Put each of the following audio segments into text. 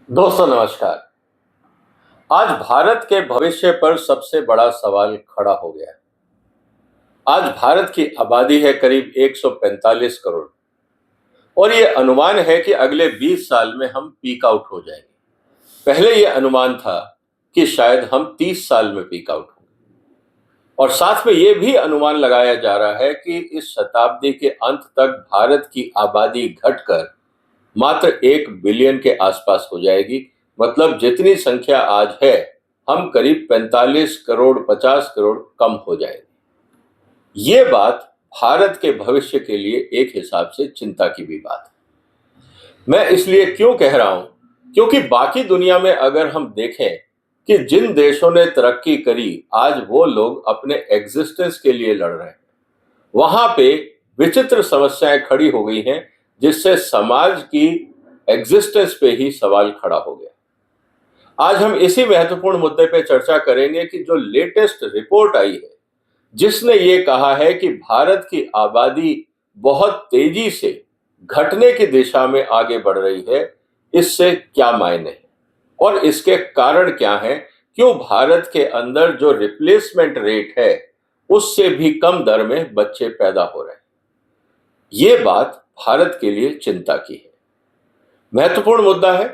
दोस्तों नमस्कार। आज भारत के भविष्य पर सबसे बड़ा सवाल खड़ा हो गया है। आज भारत की आबादी है करीब 145 करोड़ और ये अनुमान है कि अगले 20 साल में हम पीक आउट हो जाएंगे। पहले ये अनुमान था कि शायद हम 30 साल में पीक आउट होंगे और साथ में ये भी अनुमान लगाया जा रहा है कि इस शताब्दी के अंत तक भारत की आबादी घटकर मात्र 1 बिलियन के आसपास हो जाएगी। मतलब जितनी संख्या आज है, हम करीब 45 करोड़ 50 करोड़ कम हो जाएंगे। ये बात भारत के भविष्य के लिए एक हिसाब से चिंता की भी बात है। मैं इसलिए क्यों कह रहा हूं, क्योंकि बाकी दुनिया में अगर हम देखें कि जिन देशों ने तरक्की करी, आज वो लोग अपने एग्जिस्टेंस के लिए लड़ रहे हैं। वहां पे विचित्र समस्याएं खड़ी हो गई हैं, जिससे समाज की एग्जिस्टेंस पे ही सवाल खड़ा हो गया। आज हम इसी महत्वपूर्ण मुद्दे पे चर्चा करेंगे कि जो लेटेस्ट रिपोर्ट आई है, जिसने ये कहा है कि भारत की आबादी बहुत तेजी से घटने की दिशा में आगे बढ़ रही है, इससे क्या मायने हैं और इसके कारण क्या हैं। क्यों भारत के अंदर जो रिप्लेसमेंट रेट है, उससे भी कम दर में बच्चे पैदा हो रहे हैं। ये बात भारत के लिए चिंता की है, महत्वपूर्ण मुद्दा है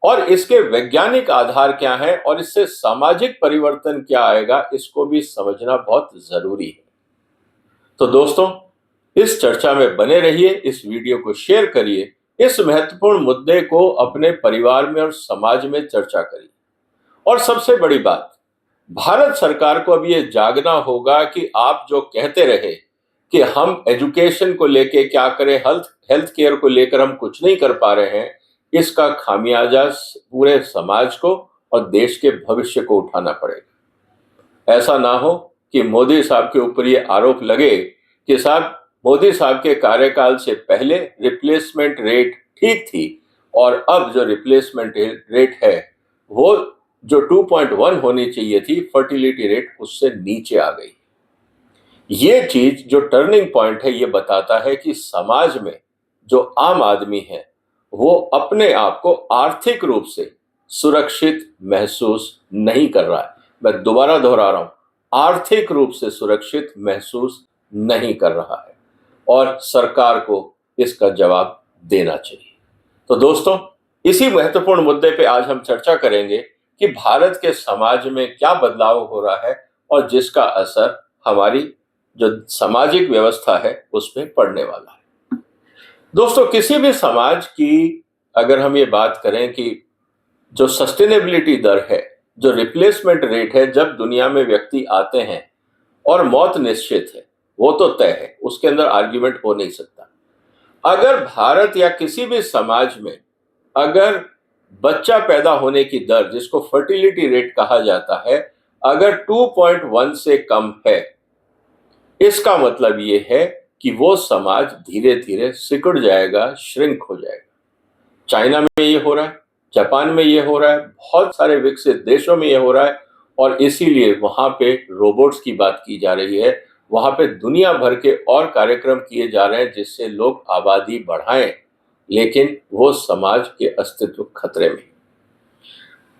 और इसके वैज्ञानिक आधार क्या है और इससे सामाजिक परिवर्तन क्या आएगा, इसको भी समझना बहुत जरूरी है। तो दोस्तों, इस चर्चा में बने रहिए, इस वीडियो को शेयर करिए, इस महत्वपूर्ण मुद्दे को अपने परिवार में और समाज में चर्चा करिए। और सबसे बड़ी बात, भारत सरकार को अब ये जागना होगा कि आप जो कहते रहे कि हम एजुकेशन को लेके क्या करें, हेल्थ केयर को लेकर हम कुछ नहीं कर पा रहे हैं, इसका खामियाजा पूरे समाज को और देश के भविष्य को उठाना पड़ेगा। ऐसा ना हो कि मोदी साहब के ऊपर ये आरोप लगे कि साहब, मोदी साहब के कार्यकाल से पहले रिप्लेसमेंट रेट ठीक थी और अब जो रिप्लेसमेंट रेट है वो जो 2.1 होनी चाहिए थी, फर्टिलिटी रेट उससे नीचे आ गई। ये चीज जो टर्निंग पॉइंट है, ये बताता है कि समाज में जो आम आदमी है वो अपने आप को आर्थिक रूप से सुरक्षित महसूस नहीं कर रहा है। मैं दोबारा दोहरा रहा हूं, आर्थिक रूप से सुरक्षित महसूस नहीं कर रहा है और सरकार को इसका जवाब देना चाहिए। तो दोस्तों, इसी महत्वपूर्ण मुद्दे पे आज हम चर्चा करेंगे कि भारत के समाज में क्या बदलाव हो रहा है और जिसका असर हमारी जो सामाजिक व्यवस्था है उस पर पड़ने वाला है। दोस्तों, किसी भी समाज की अगर हम ये बात करें कि जो सस्टेनेबिलिटी दर है, जो रिप्लेसमेंट रेट है, जब दुनिया में व्यक्ति आते हैं और मौत निश्चित है, वो तो तय है, उसके अंदर आर्ग्यूमेंट हो नहीं सकता। अगर भारत या किसी भी समाज में अगर बच्चा पैदा होने की दर, जिसको फर्टिलिटी रेट कहा जाता है, अगर 2.1 से कम है, इसका मतलब ये है कि वो समाज धीरे धीरे सिकुड़ जाएगा, श्रिंक हो जाएगा। चाइना में ये हो रहा है, जापान में ये हो रहा है, बहुत सारे विकसित देशों में ये हो रहा है और इसीलिए वहां पे रोबोट्स की बात की जा रही है। वहां पे दुनिया भर के और कार्यक्रम किए जा रहे हैं जिससे लोग आबादी बढ़ाएं, लेकिन वो समाज के अस्तित्व खतरे में।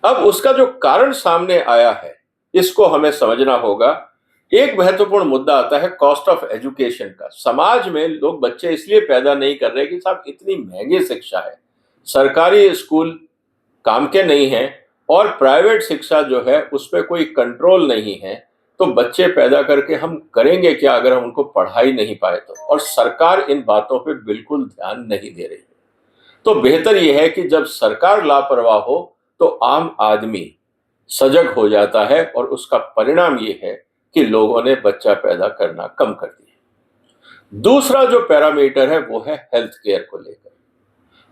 अब उसका जो कारण सामने आया है, इसको हमें समझना होगा। एक महत्वपूर्ण मुद्दा आता है कॉस्ट ऑफ एजुकेशन का। समाज में लोग बच्चे इसलिए पैदा नहीं कर रहे कि साहब इतनी महंगी शिक्षा है, सरकारी स्कूल काम के नहीं है और प्राइवेट शिक्षा जो है उस पर कोई कंट्रोल नहीं है। तो बच्चे पैदा करके हम करेंगे क्या अगर हम उनको पढ़ा ही नहीं पाए तो, और सरकार इन बातों पे बिल्कुल ध्यान नहीं दे रही। तो बेहतर यह है कि जब सरकार लापरवाह हो तो आम आदमी सजग हो जाता है और उसका परिणाम यह है कि लोगों ने बच्चा पैदा करना कम कर दिया। दूसरा जो पैरामीटर है वो है हेल्थ केयर को लेकर।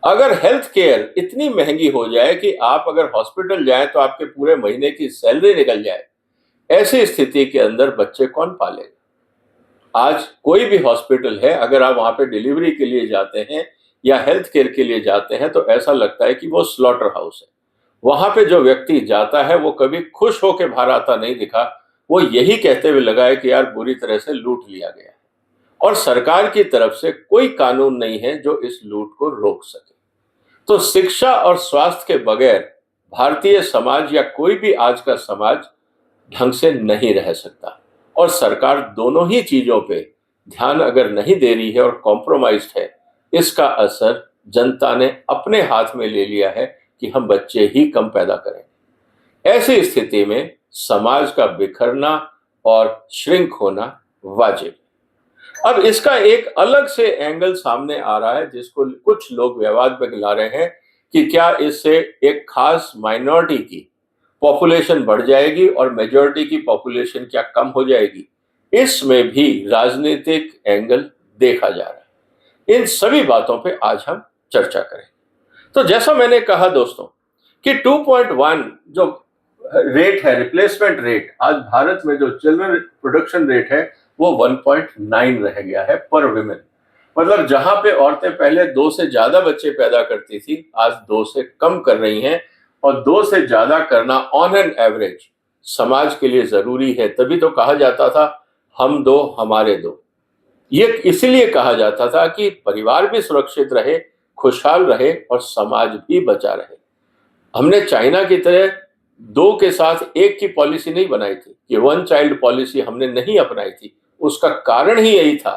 अगर हेल्थ केयर इतनी महंगी हो जाए कि आप अगर हॉस्पिटल जाएं तो आपके पूरे महीने की सैलरी निकल जाए, ऐसी स्थिति के अंदर बच्चे कौन पालेगा। आज कोई भी हॉस्पिटल है, अगर आप वहां पे डिलीवरी के लिए जाते हैं या हेल्थ केयर के लिए जाते हैं तो ऐसा लगता है कि वो स्लॉटर हाउस है। वहां पे जो व्यक्ति जाता है वो कभी खुश होकर बाहर आता नहीं दिखा, वो यही कहते हुए लगा है कि यार बुरी तरह से लूट लिया गया है और सरकार की तरफ से कोई कानून नहीं है जो इस लूट को रोक सके। तो शिक्षा और स्वास्थ्य के बगैर भारतीय समाज या कोई भी आज का समाज ढंग से नहीं रह सकता। और सरकार दोनों ही चीजों पे ध्यान अगर नहीं दे रही है और कॉम्प्रोमाइज्ड है, इसका असर जनता ने अपने हाथ में ले लिया है कि हम बच्चे ही कम पैदा करें। ऐसी स्थिति में समाज का बिखरना और श्रिंक होना वाजिब। अब इसका एक अलग से एंगल सामने आ रहा है जिसको कुछ लोग विवाद में ला रहे हैं कि क्या इससे एक खास माइनॉरिटी की पॉपुलेशन बढ़ जाएगी और मेजॉरिटी की पॉपुलेशन क्या कम हो जाएगी। इसमें भी राजनीतिक एंगल देखा जा रहा है। इन सभी बातों पे आज हम चर्चा करें। तो जैसा मैंने कहा दोस्तों कि 2.1 जो रेट है, रिप्लेसमेंट रेट, आज भारत में जो चिल्ड्रन प्रोडक्शन रेट है वो 1.9 रह गया है पर विमेन। मतलब जहां पे औरतें पहले 2 से ज्यादा बच्चे पैदा करती थी, आज 2 से कम कर रही हैं। और 2 से ज्यादा करना ऑन एन एवरेज समाज के लिए जरूरी है। तभी तो कहा जाता था हम दो हमारे दो। ये इसलिए कहा जाता था कि परिवार भी सुरक्षित रहे, खुशहाल रहे और समाज भी बचा रहे। हमने चाइना की तरह 2 के साथ 1 की पॉलिसी नहीं बनाई थी, ये 1 चाइल्ड पॉलिसी हमने नहीं अपनाई थी। उसका कारण ही यही था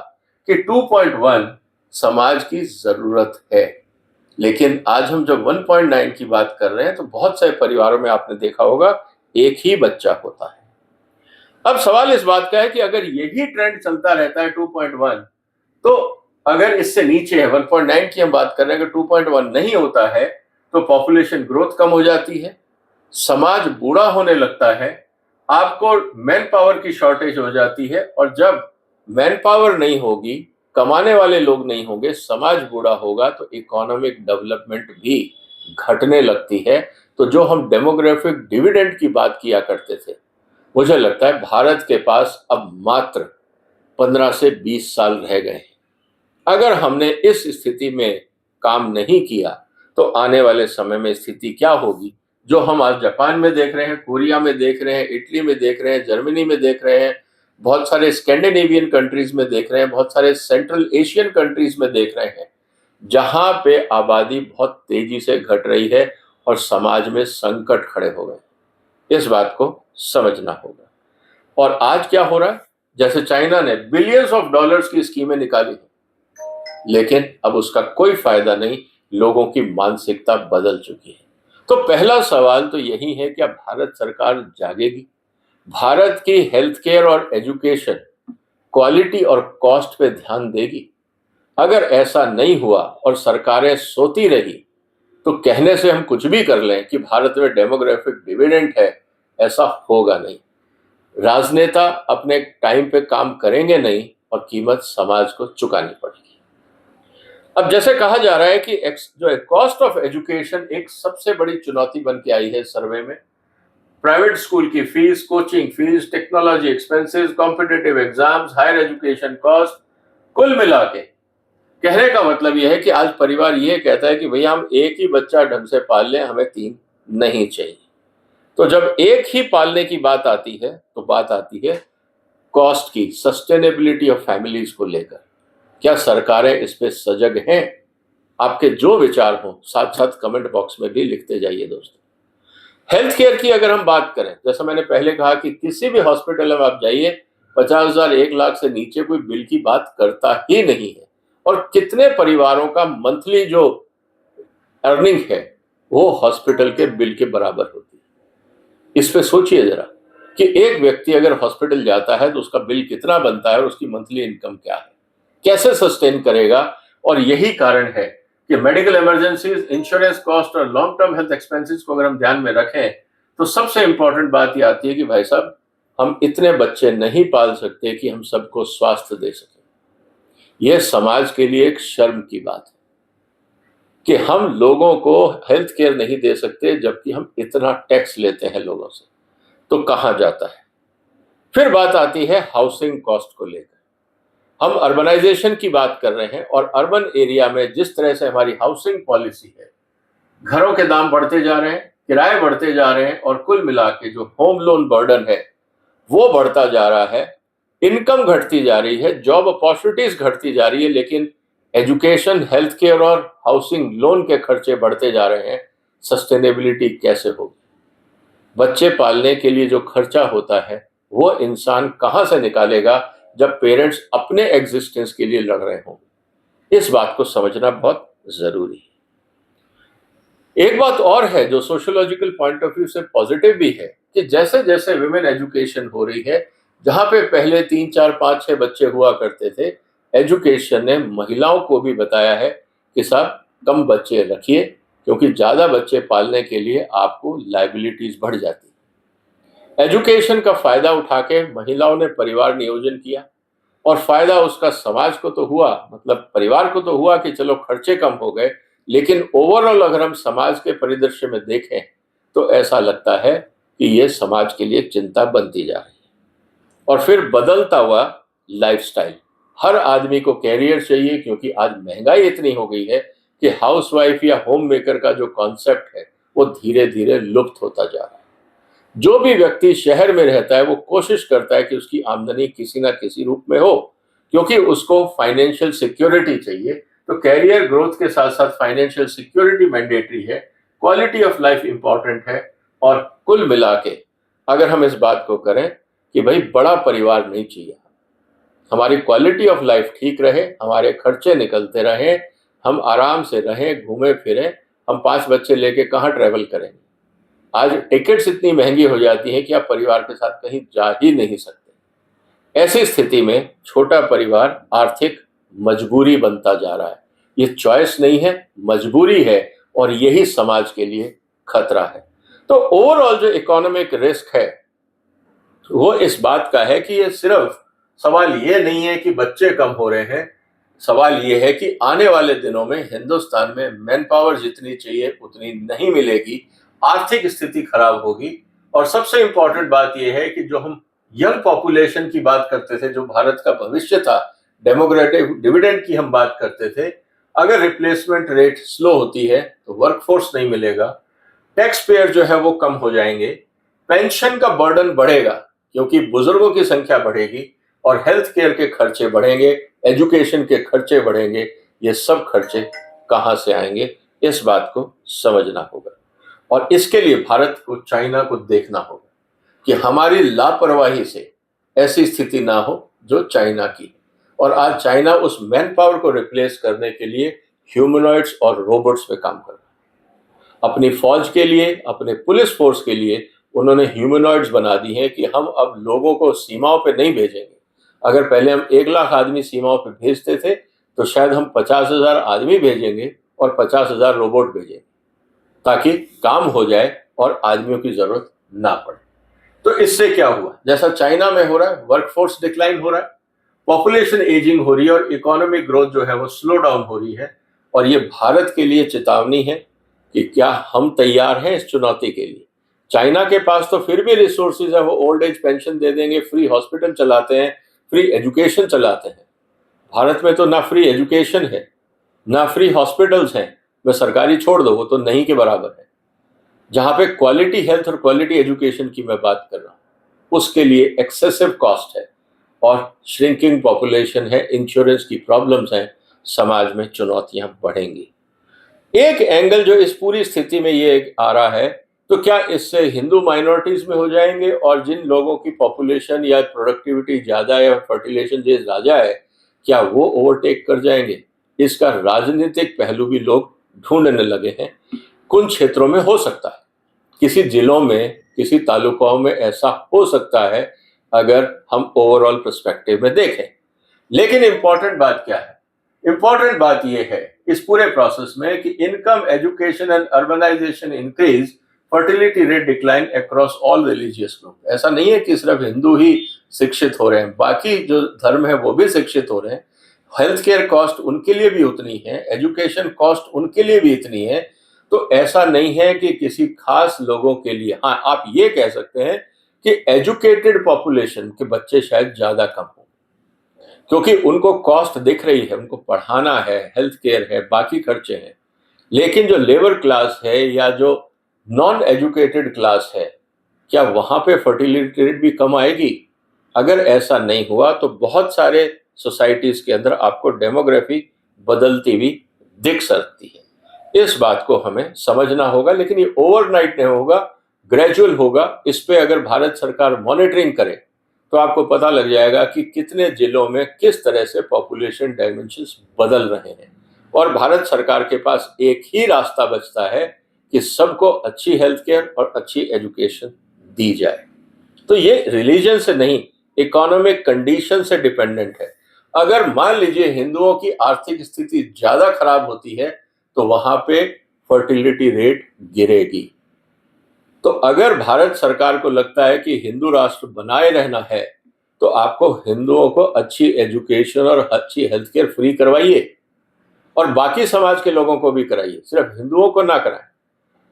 कि 2.1 समाज की जरूरत है। लेकिन आज हम जब 1.9 की बात कर रहे हैं तो बहुत सारे परिवारों में आपने देखा होगा 1 ही बच्चा होता है। अब सवाल इस बात का है कि अगर यही ट्रेंड चलता रहता है 2.1, तो अगर इससे नीचे है 1.9 की हम बात कर रहे हैं, अगर 2.1 नहीं होता है तो पॉपुलेशन ग्रोथ कम हो जाती है, समाज बूढ़ा होने लगता है, आपको मैन पावर की शॉर्टेज हो जाती है। और जब मैन पावर नहीं होगी, कमाने वाले लोग नहीं होंगे, समाज बूढ़ा होगा तो इकोनॉमिक डेवलपमेंट भी घटने लगती है। तो जो हम डेमोग्राफिक डिविडेंड की बात किया करते थे, मुझे लगता है भारत के पास अब मात्र 15 से 20 साल रह गए हैं। अगर हमने इस स्थिति में काम नहीं किया तो आने वाले समय में स्थिति क्या होगी, जो हम आज जापान में देख रहे हैं, कोरिया में देख रहे हैं, इटली में देख रहे हैं, जर्मनी में देख रहे हैं, बहुत सारे स्कैंडिनेवियन कंट्रीज में देख रहे हैं, बहुत सारे सेंट्रल एशियन कंट्रीज में देख रहे हैं, जहां पे आबादी बहुत तेजी से घट रही है और समाज में संकट खड़े हो गए। इस बात को समझना होगा। और आज क्या हो रहा है, जैसे चाइना ने बिलियंस ऑफ डॉलर्स की स्कीमें निकाली है, लेकिन अब उसका कोई फायदा नहीं, लोगों की मानसिकता बदल चुकी है। तो पहला सवाल तो यही है कि अब भारत सरकार जागेगी, भारत की हेल्थ केयर और एजुकेशन क्वालिटी और कॉस्ट पे ध्यान देगी। अगर ऐसा नहीं हुआ और सरकारें सोती रही तो कहने से हम कुछ भी कर लें कि भारत में डेमोग्राफिक डिविडेंड है, ऐसा होगा नहीं। राजनेता अपने टाइम पे काम करेंगे नहीं और कीमत समाज को चुकानी पड़ेगी। अब जैसे कहा जा रहा है कि जो कॉस्ट ऑफ एजुकेशन एक सबसे बड़ी चुनौती बन के आई है सर्वे में। प्राइवेट स्कूल की fees, coaching fees, technology expenses, competitive exams, higher education cost, कुल मिला के कहने का मतलब यह है कि आज परिवार ये कहता है कि भैया हम 1 ही बच्चा ढंग से पाल लें, हमें 3 नहीं चाहिए। तो जब 1 ही पालने की बात आती है तो बात आती है कॉस्ट की, सस्टेनेबिलिटी ऑफ फैमिलीज को लेकर। क्या सरकारें इस पे सजग हैं? आपके जो विचार हो साथ साथ कमेंट बॉक्स में भी लिखते जाइए दोस्तों। हेल्थ केयर की अगर हम बात करें, जैसा मैंने पहले कहा कि किसी भी हॉस्पिटल में आप जाइए, 50,000 1 लाख से नीचे कोई बिल की बात करता ही नहीं है। और कितने परिवारों का मंथली जो अर्निंग है वो हॉस्पिटल के बिल के बराबर होती है। इस पे सोचिए जरा कि एक व्यक्ति अगर हॉस्पिटल जाता है तो उसका बिल कितना बनता है और उसकी मंथली इनकम क्या है, कैसे सस्टेन करेगा। और यही कारण है कि मेडिकल इमरजेंसीज, इंश्योरेंस कॉस्ट और लॉन्ग टर्म हेल्थ एक्सपेंसेस को अगर हम ध्यान में रखें तो सबसे इंपॉर्टेंट बात ये आती है कि भाई साहब, हम इतने बच्चे नहीं पाल सकते कि हम सबको स्वास्थ्य दे सकें। यह समाज के लिए एक शर्म की बात है कि हम लोगों को हेल्थ केयर नहीं दे सकते, जबकि हम इतना टैक्स लेते हैं लोगों से। तो कहां जाता है? फिर बात आती है हाउसिंग कॉस्ट को लेकर। हम अर्बनाइजेशन की बात कर रहे हैं और अर्बन एरिया में जिस तरह से हमारी हाउसिंग पॉलिसी है, घरों के दाम बढ़ते जा रहे हैं, किराए बढ़ते जा रहे हैं और कुल मिला के जो होम लोन बर्डन है वो बढ़ता जा रहा है, इनकम घटती जा रही है, जॉब अपॉर्चुनिटीज घटती जा रही है, लेकिन एजुकेशन, हेल्थ केयर और हाउसिंग लोन के खर्चे बढ़ते जा रहे हैं, सस्टेनेबिलिटी कैसे होगी? बच्चे पालने के लिए जो खर्चा होता है वो इंसान कहाँ से निकालेगा जब पेरेंट्स अपने एग्जिस्टेंस के लिए लड़ रहे हों? इस बात को समझना बहुत जरूरी है। एक बात और है जो सोशियोलॉजिकल पॉइंट ऑफ व्यू से पॉजिटिव भी है कि जैसे जैसे विमेन एजुकेशन हो रही है, जहां पे पहले 3 4 5 6 बच्चे हुआ करते थे, एजुकेशन ने महिलाओं को भी बताया है कि साहब कम बच्चे रखिए, क्योंकि ज्यादा बच्चे पालने के लिए आपको लाइबिलिटीज बढ़ जाती है। एजुकेशन का फायदा उठा के महिलाओं ने परिवार नियोजन किया, और फायदा उसका समाज को तो हुआ, मतलब परिवार को तो हुआ कि चलो खर्चे कम हो गए, लेकिन ओवरऑल अगर हम समाज के परिदृश्य में देखें तो ऐसा लगता है कि ये समाज के लिए चिंता बनती जा रही है। और फिर बदलता हुआ लाइफस्टाइल, हर आदमी को कैरियर चाहिए, क्योंकि आज महंगाई इतनी हो गई है कि हाउसवाइफ या होम मेकर का जो कॉन्सेप्ट है वो धीरे धीरे लुप्त होता जा रहा है। जो भी व्यक्ति शहर में रहता है वो कोशिश करता है कि उसकी आमदनी किसी ना किसी रूप में हो, क्योंकि उसको फाइनेंशियल सिक्योरिटी चाहिए। तो कैरियर ग्रोथ के साथ साथ फाइनेंशियल सिक्योरिटी मैंडेटरी है, क्वालिटी ऑफ लाइफ इंपॉर्टेंट है। और कुल मिला के अगर हम इस बात को करें कि भाई बड़ा परिवार नहीं चाहिए, हमारी क्वालिटी ऑफ लाइफ ठीक रहे, हमारे खर्चे निकलते रहें, हम आराम से रहें, घूमे फिरें, हम 5 बच्चे लेके कहाँ ट्रेवल करेंगे? आज टिकट्स इतनी महंगी हो जाती हैं कि आप परिवार के साथ कहीं जा ही नहीं सकते। ऐसी स्थिति में छोटा परिवार आर्थिक मजबूरी बनता जा रहा है। ये चॉइस नहीं है, मजबूरी है, और यही समाज के लिए खतरा है। तो ओवरऑल जो इकोनॉमिक रिस्क है वो इस बात का है कि ये सिर्फ सवाल ये नहीं है कि बच्चे कम हो रहे हैं, सवाल ये है कि आने वाले दिनों में हिंदुस्तान में मैन पावर जितनी चाहिए उतनी नहीं मिलेगी, आर्थिक स्थिति खराब होगी। और सबसे इंपॉर्टेंट बात यह है कि जो हम यंग पॉपुलेशन की बात करते थे, जो भारत का भविष्य था, डेमोक्रेटिक डिविडेंड की हम बात करते थे, अगर रिप्लेसमेंट रेट स्लो होती है तो वर्कफोर्स नहीं मिलेगा, टैक्स पेयर जो है वो कम हो जाएंगे, पेंशन का बर्डन बढ़ेगा क्योंकि बुजुर्गों की संख्या बढ़ेगी, और हेल्थ केयर के खर्चे बढ़ेंगे, एजुकेशन के खर्चे बढ़ेंगे। ये सब खर्चे कहां से आएंगे, इस बात को समझना होगा। और इसके लिए भारत को चाइना को देखना होगा कि हमारी लापरवाही से ऐसी स्थिति ना हो जो चाइना की। और आज चाइना उस मैन पावर को रिप्लेस करने के लिए ह्यूमनॉइड्स और रोबोट्स पे काम कर रहा है। अपनी फौज के लिए, अपने पुलिस फोर्स के लिए उन्होंने ह्यूमनॉइड्स बना दी हैं कि हम अब लोगों को सीमाओं पे नहीं भेजेंगे। अगर पहले हम 1 लाख आदमी सीमाओं पे भेजते थे तो शायद हम 50,000 आदमी भेजेंगे और 50,000 रोबोट भेजेंगे, ताकि काम हो जाए और आदमियों की जरूरत ना पड़े। तो इससे क्या हुआ, जैसा चाइना में हो रहा है, वर्कफोर्स डिक्लाइन हो रहा है, पॉपुलेशन एजिंग हो रही है, और इकोनॉमिक ग्रोथ जो है वो स्लो डाउन हो रही है। और ये भारत के लिए चेतावनी है कि क्या हम तैयार हैं इस चुनौती के लिए। चाइना के पास तो फिर भी रिसोर्सेज है, वो ओल्ड एज पेंशन दे देंगे, फ्री हॉस्पिटल चलाते हैं, फ्री एजुकेशन चलाते हैं। भारत में तो ना फ्री एजुकेशन है, ना फ्री हॉस्पिटल्स हैं, मैं सरकारी छोड़ दो, वो तो नहीं के बराबर है। जहां पे क्वालिटी हेल्थ और क्वालिटी एजुकेशन की मैं बात कर रहा हूं, उसके लिए एक्सेसिव कॉस्ट है, और श्रिंकिंग पॉपुलेशन है, इंश्योरेंस की प्रॉब्लम्स हैं, समाज में चुनौतियां बढ़ेंगी। एक एंगल जो इस पूरी स्थिति में ये आ रहा है, तो क्या इससे हिंदू माइनॉरिटीज में हो जाएंगे, और जिन लोगों की पॉपुलेशन या प्रोडक्टिविटी ज्यादा है, फर्टिलाइजेशन रेट ज्यादा है, क्या वो ओवरटेक कर जाएंगे? इसका राजनीतिक पहलू भी लोग ढूंढने लगे हैं। कुछ क्षेत्रों में हो सकता है, किसी जिलों में, किसी तालुकाओं में ऐसा हो सकता है अगर हम ओवरऑल पर्सपेक्टिव में देखें। लेकिन इंपॉर्टेंट बात क्या है? इंपॉर्टेंट बात यह है इस पूरे प्रोसेस में कि income, education and urbanisation increase, fertility rate decline across all religious group. ऐसा नहीं है कि सिर्फ हिंदू ही शिक्षित हो रहे हैं, बाकी जो धर्म है वो भी शिक्षित हो रहे हैं। हेल्थ केयर कॉस्ट उनके लिए भी उतनी है, एजुकेशन कॉस्ट उनके लिए भी इतनी है। तो ऐसा नहीं है कि किसी खास लोगों के लिए, हाँ आप ये कह सकते हैं कि एजुकेटेड पॉपुलेशन के बच्चे शायद ज्यादा कम हो, क्योंकि उनको कॉस्ट दिख रही है, उनको पढ़ाना है, हेल्थ केयर है, बाकी खर्चे हैं। लेकिन जो लेबर क्लास है या जो नॉन एजुकेटेड क्लास है, क्या वहां पे फर्टिलिटी रेट भी कम आएगी? अगर ऐसा नहीं हुआ तो बहुत सारे सोसाइटीज के अंदर आपको डेमोग्राफी बदलती हुई दिख सकती है। इस बात को हमें समझना होगा, लेकिन ये ओवरनाइट नहीं होगा, ग्रेजुअल होगा। इस पे अगर भारत सरकार मॉनिटरिंग करे तो आपको पता लग जाएगा कि कितने जिलों में किस तरह से पॉपुलेशन डायमेंशंस बदल रहे हैं। और भारत सरकार के पास एक ही रास्ता बचता है कि सबको अच्छी हेल्थ केयर और अच्छी एजुकेशन दी जाए। तो ये रिलीजन से नहीं, इकोनॉमिक कंडीशन से डिपेंडेंट है। अगर मान लीजिए हिंदुओं की आर्थिक स्थिति ज्यादा खराब होती है तो वहां पे फर्टिलिटी रेट गिरेगी। तो अगर भारत सरकार को लगता है कि हिंदू राष्ट्र बनाए रहना है तो आपको हिंदुओं को अच्छी एजुकेशन और अच्छी हेल्थ केयर फ्री करवाइए और बाकी समाज के लोगों को भी कराइए, सिर्फ हिंदुओं को ना कराएं।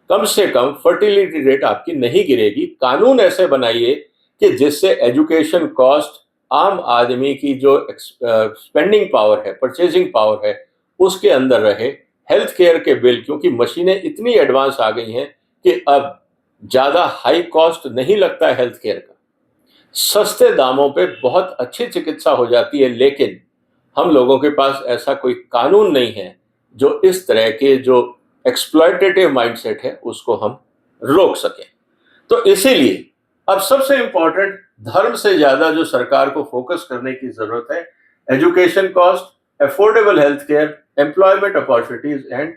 कम से कम फर्टिलिटी रेट आपकी नहीं गिरेगी। कानून ऐसे बनाइए कि जिससे एजुकेशन कॉस्ट आम आदमी की जो स्पेंडिंग पावर है, परचेजिंग पावर है, उसके अंदर रहे। हेल्थ केयर के बिल, क्योंकि मशीनें इतनी एडवांस आ गई हैं कि अब ज्यादा हाई कॉस्ट नहीं लगता है हेल्थ केयर का, सस्ते दामों पे बहुत अच्छी चिकित्सा हो जाती है। लेकिन हम लोगों के पास ऐसा कोई कानून नहीं है जो इस तरह के जो एक्सप्लॉयटेटिव माइंडसेट है उसको हम रोक सकें। तो इसीलिए अब सबसे इंपॉर्टेंट, धर्म से ज्यादा जो सरकार को फोकस करने की जरूरत है, education cost, affordable health care, employment opportunities and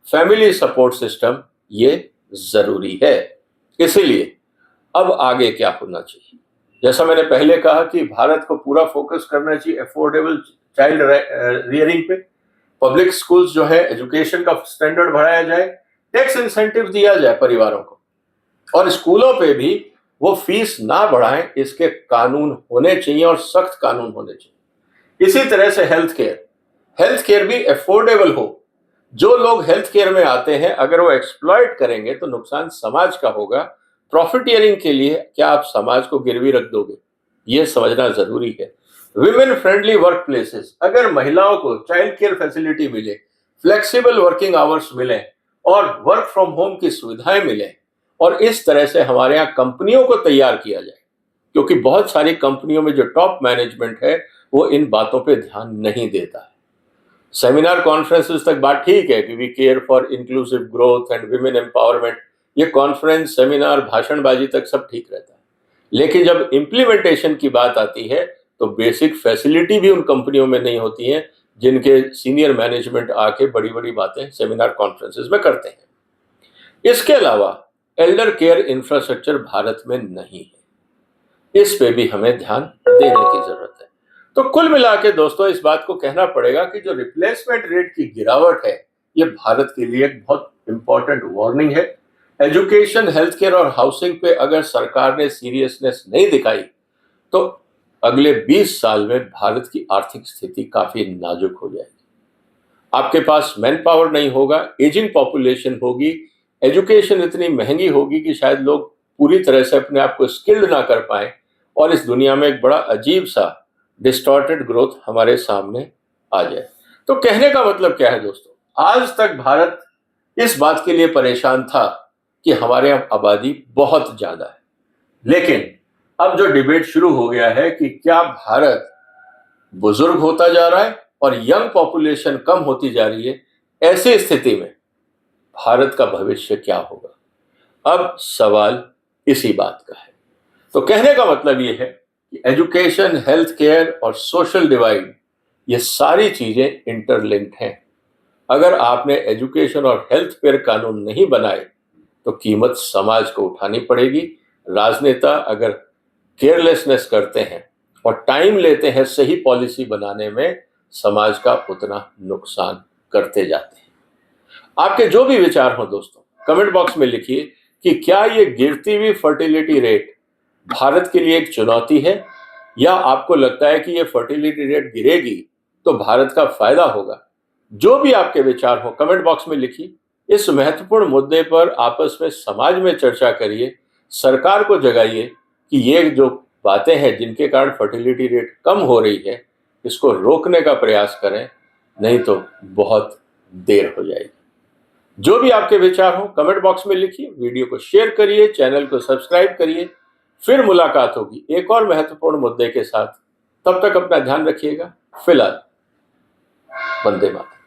family support system, ये जरूरी है। इसीलिए अब आगे क्या होना चाहिए? जैसा मैंने पहले कहा कि भारत को पूरा फोकस करना चाहिए अफोर्डेबल चाइल्ड रियरिंग पे। पब्लिक स्कूल्स जो है, एजुकेशन का स्टैंडर्ड बढ़ाया जाए, टैक्स इंसेंटिव दिया जाए परिवारों को, और स्कूलों पे भी वो फीस ना बढ़ाएं, इसके कानून होने चाहिए और सख्त कानून होने चाहिए। इसी तरह से हेल्थ केयर भी अफोर्डेबल हो। जो लोग हेल्थ केयर में आते हैं अगर वो एक्सप्लॉइट करेंगे तो नुकसान समाज का होगा। प्रॉफिटियरिंग के लिए क्या आप समाज को गिरवी रख दोगे? ये समझना जरूरी है। विमेन फ्रेंडली वर्क प्लेसेस, अगर महिलाओं को चाइल्ड केयर फैसिलिटी मिले, फ्लेक्सिबल वर्किंग आवर्स मिले और वर्क फ्रॉम होम की सुविधाएं मिले, और इस तरह से हमारे यहाँ कंपनियों को तैयार किया जाए, क्योंकि बहुत सारी कंपनियों में जो टॉप मैनेजमेंट है वो इन बातों पे ध्यान नहीं देता है। सेमिनार कॉन्फ्रेंसेस तक बात ठीक है कि we care for inclusive growth and women empowerment, ये कॉन्फ्रेंस, सेमिनार, भाषणबाजी तक सब ठीक रहता है। लेकिन जब इम्प्लीमेंटेशन की बात आती है तो बेसिक फैसिलिटी भी उन कंपनियों में नहीं होती है जिनके सीनियर मैनेजमेंट आके बड़ी बड़ी बातें सेमिनार कॉन्फ्रेंसेस में करते हैं। इसके अलावा एल्डर केयर इंफ्रास्ट्रक्चर भारत में नहीं है, इस पे भी हमें ध्यान देने की जरूरत है। तो कुल मिला के दोस्तों इस बात को कहना पड़ेगा कि जो रिप्लेसमेंट रेट की गिरावट है ये भारत के लिए एक बहुत इंपॉर्टेंट वार्निंग है। एजुकेशन, हेल्थ केयर और हाउसिंग पे अगर सरकार ने सीरियसनेस नहीं दिखाई तो अगले 20 साल में भारत की आर्थिक स्थिति काफी नाजुक हो जाएगी। आपके पास मैन पावर नहीं होगा, एजिंग पॉपुलेशन होगी, एजुकेशन इतनी महंगी होगी कि शायद लोग पूरी तरह से अपने आप को स्किल्ड ना कर पाए, और इस दुनिया में एक बड़ा अजीब सा डिस्टॉर्टेड ग्रोथ हमारे सामने आ जाए। तो कहने का मतलब क्या है दोस्तों, आज तक भारत इस बात के लिए परेशान था कि हमारे यहाँ आबादी बहुत ज्यादा है, लेकिन अब जो डिबेट शुरू हो गया है कि क्या भारत बुजुर्ग होता जा रहा है और यंग पॉपुलेशन कम होती जा रही है, ऐसी स्थिति में भारत का भविष्य क्या होगा? अब सवाल इसी बात का है। तो कहने का मतलब ये है कि एजुकेशन, हेल्थ केयर और सोशल डिवाइड, ये सारी चीजें इंटरलिंक्ड हैं। अगर आपने एजुकेशन और हेल्थ केयर कानून नहीं बनाए तो कीमत समाज को उठानी पड़ेगी। राजनेता अगर केयरलेसनेस करते हैं और टाइम लेते हैं सही पॉलिसी बनाने में, समाज का उतना नुकसान करते जाते हैं। आपके जो भी विचार हो दोस्तों, कमेंट बॉक्स में लिखिए कि क्या ये गिरती हुई फर्टिलिटी रेट भारत के लिए एक चुनौती है, या आपको लगता है कि ये फर्टिलिटी रेट गिरेगी तो भारत का फायदा होगा। जो भी आपके विचार हो कमेंट बॉक्स में लिखिए। इस महत्वपूर्ण मुद्दे पर आपस में समाज में चर्चा करिए, सरकार को जगाइए कि ये जो बातें हैं जिनके कारण फर्टिलिटी रेट कम हो रही है, इसको रोकने का प्रयास करें, नहीं तो बहुत देर हो जाएगी। जो भी आपके विचार हो कमेंट बॉक्स में लिखिए, वीडियो को शेयर करिए, चैनल को सब्सक्राइब करिए। फिर मुलाकात होगी एक और महत्वपूर्ण मुद्दे के साथ। तब तक अपना ध्यान रखिएगा। फिलहाल वंदे मातरम।